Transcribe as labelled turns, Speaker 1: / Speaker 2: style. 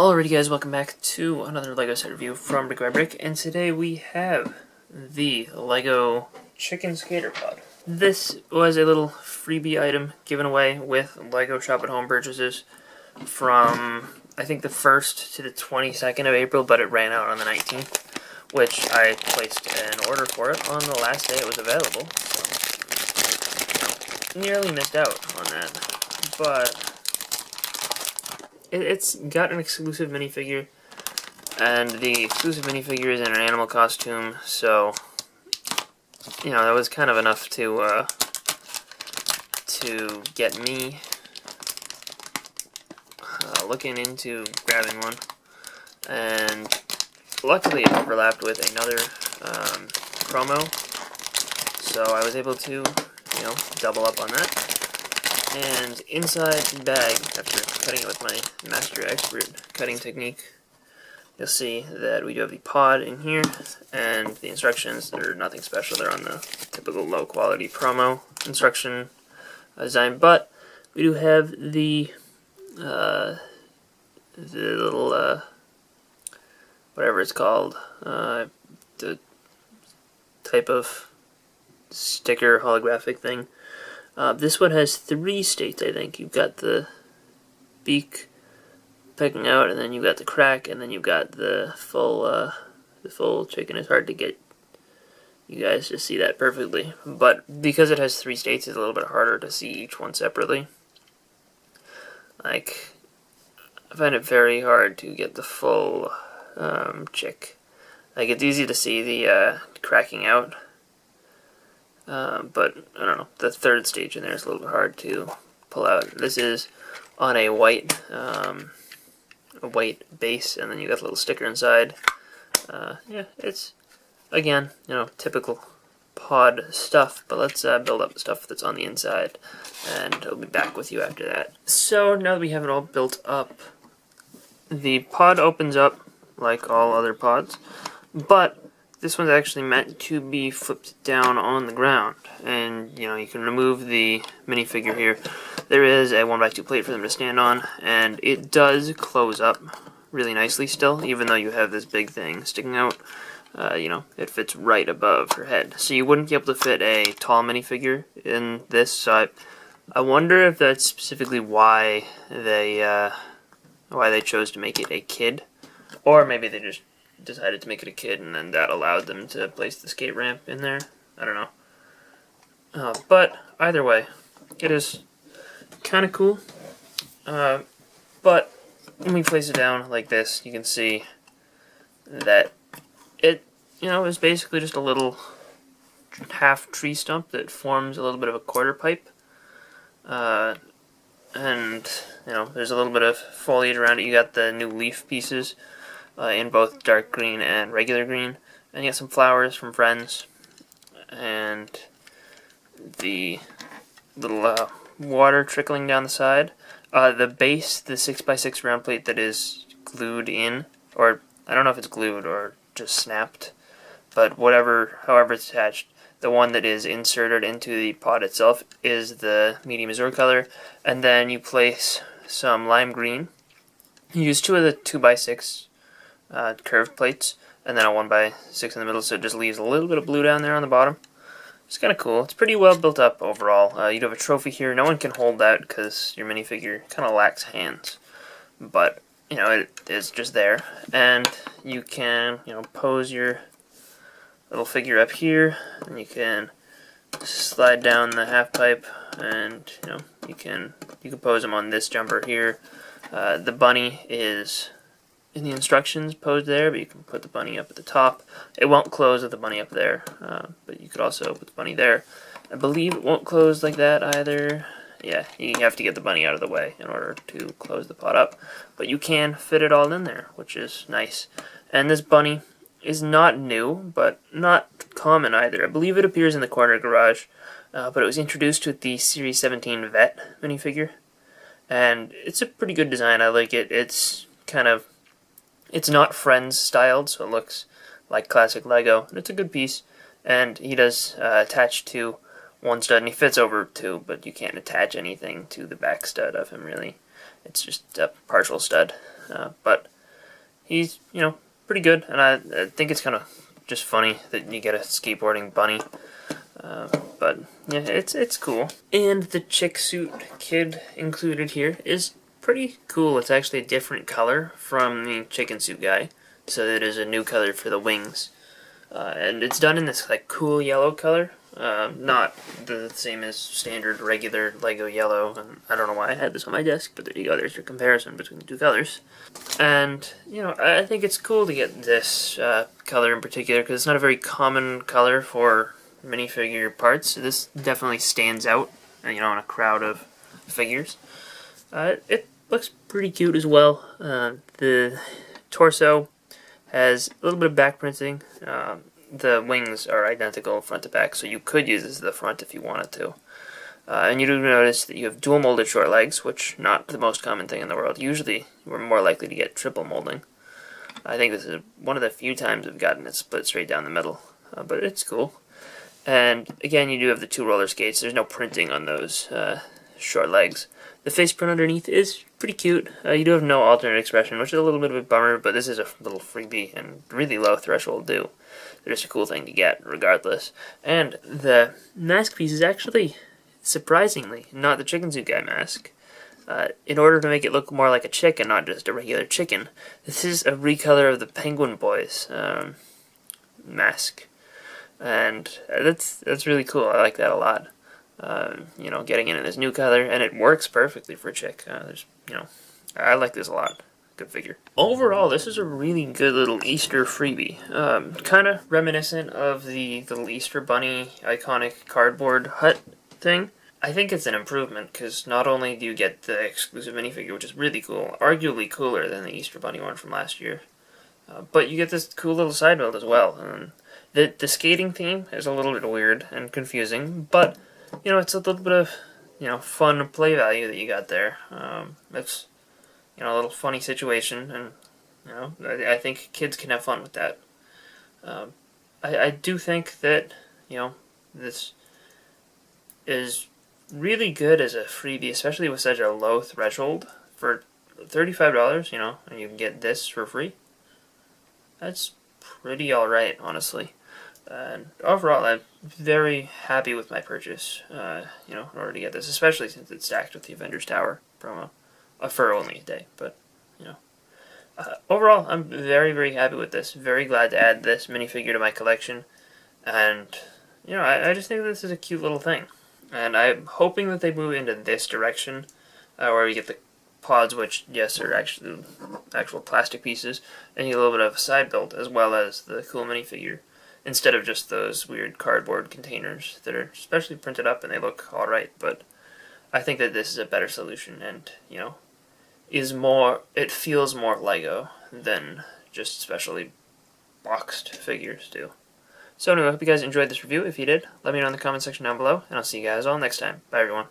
Speaker 1: Alrighty guys, welcome back to another LEGO set review from BrickByBrick, and today we have the LEGO Chicken Skater Pod. This was a little freebie item given away with LEGO Shop at Home purchases from, I think, the 1st to the 22nd of April, but it ran out on the 19th, which I placed an order for it on the last day it was available, so nearly missed out on that, but it's got an exclusive minifigure, and the exclusive minifigure is in an animal costume, so, you know, that was kind of enough to get me looking into grabbing one. And luckily it overlapped with another promo, so I was able to, you know, double up on that. And inside the bag, after cutting it with my Master Expert cutting technique, you'll see that we do have the pod in here, and the instructions, they're nothing special, they're on the typical low quality promo instruction design, but we do have the little, whatever it's called, the type of sticker holographic thing. This one has 3 states, I think. You've got the beak pecking out, and then you've got the crack, and then you've got the full chicken. It's hard to get you guys to see that perfectly, but because it has 3 states, it's a little bit harder to see each one separately. Like, I find it very hard to get the full chick. Like, it's easy to see the cracking out. But, I don't know, the 3rd stage in there is a little bit hard to pull out. This is on a white base, and then you got the little sticker inside. Yeah, it's, again, you know, typical pod stuff, but let's build up the stuff that's on the inside, and I'll be back with you after that. So, now that we have it all built up, the pod opens up like all other pods, but this one's actually meant to be flipped down on the ground, and you know, you can remove the minifigure here. There is a 1x2 plate for them to stand on, and it does close up really nicely still, even though you have this big thing sticking out. You know, it fits right above her head, so you wouldn't be able to fit a tall minifigure in this. So I wonder if that's specifically why they chose to make it a kid, or maybe they just decided to make it a kid, and then that allowed them to place the skate ramp in there. I don't know. But either way, it is kind of cool. But when we place it down like this, you can see that it, you know, is basically just a little half tree stump that forms a little bit of a quarter pipe. And, you know, there's a little bit of foliage around it. You got the new leaf pieces in both dark green and regular green, and you got some flowers from friends, and the little water trickling down the side. The base, the 6x6 round plate that is glued in, or I don't know if it's glued or just snapped, but however it's attached, the one that is inserted into the pod itself is the medium azure color, and then you place some lime green. You use 2 of the 2x6 curved plates, and then a 1x6 in the middle, so it just leaves a little bit of blue down there on the bottom. It's kind of cool. It's pretty well built up overall. You do have a trophy here. No one can hold that because your minifigure kind of lacks hands, but you know, it is just there, and you can, you know, pose your little figure up here, and you can slide down the half pipe, and you know, you can pose them on this jumper here. The bunny is in the instructions posed there, but you can put the bunny up at the top. It won't close with the bunny up there, but you could also put the bunny there. I believe it won't close like that either. Yeah, you have to get the bunny out of the way in order to close the pot up, but you can fit it all in there, which is nice. And this bunny is not new, but not common either. I believe it appears in the corner garage, but it was introduced with the Series 17 Vet minifigure, and it's a pretty good design. I like it. It's not Friends styled, so it looks like classic Lego, and it's a good piece. And he does attach to 1 stud, and he fits over 2, but you can't attach anything to the back stud of him, really. It's just a partial stud. But he's, pretty good, and I think it's kind of just funny that you get a skateboarding bunny. But yeah, it's cool. And the chick suit kid included here is pretty cool. It's actually a different color from the chicken suit guy, so it is a new color for the wings. And it's done in this like cool yellow color, not the same as standard regular Lego yellow. And I don't know why I had this on my desk, but there you go. There's your comparison between the two colors. And I think it's cool to get this color in particular because it's not a very common color for minifigure parts. This definitely stands out, in a crowd of figures. It looks pretty cute as well. The torso has a little bit of back printing. The wings are identical front to back, so you could use this as the front if you wanted to. And you do notice that you have dual molded short legs, which not the most common thing in the world. Usually, we're more likely to get triple molding. I think this is one of the few times we've gotten it split straight down the middle, but it's cool. And again, you do have the two roller skates. There's no printing on those short legs. The face print underneath is pretty cute. You do have no alternate expression, which is a little bit of a bummer, but this is a little freebie and really low threshold due. They're just a cool thing to get, regardless. And the mask piece is actually, surprisingly, not the chicken suit guy mask. In order to make it look more like a chicken, not just a regular chicken, this is a recolor of the Penguin Boys mask. And that's really cool. I like that a lot. Getting in this new color, and it works perfectly for a chick. I like this a lot. Good figure. Overall, this is a really good little Easter freebie. Kind of reminiscent of the little Easter Bunny iconic cardboard hut thing. I think it's an improvement, because not only do you get the exclusive minifigure, which is really cool, arguably cooler than the Easter Bunny one from last year, but you get this cool little side build as well. And the skating theme is a little bit weird and confusing, but it's a little bit of fun play value that you got there. It's a little funny situation, and I think kids can have fun with that. I do think that this is really good as a freebie, especially with such a low threshold. For $35, and you can get this for free. That's pretty alright, honestly. And overall, I'm very happy with my purchase, in order to get this, especially since it's stacked with the Avengers Tower promo, for only a day, but, overall, I'm very, very happy with this, very glad to add this minifigure to my collection, and, I just think this is a cute little thing, and I'm hoping that they move into this direction, where we get the pods, which, yes, are actual plastic pieces, and you get a little bit of a side build, as well as the cool minifigure, instead of just those weird cardboard containers that are specially printed up and they look alright. But I think that this is a better solution, and it feels more Lego than just specially boxed figures do. So anyway, I hope you guys enjoyed this review. If you did, let me know in the comment section down below, and I'll see you guys all next time. Bye everyone.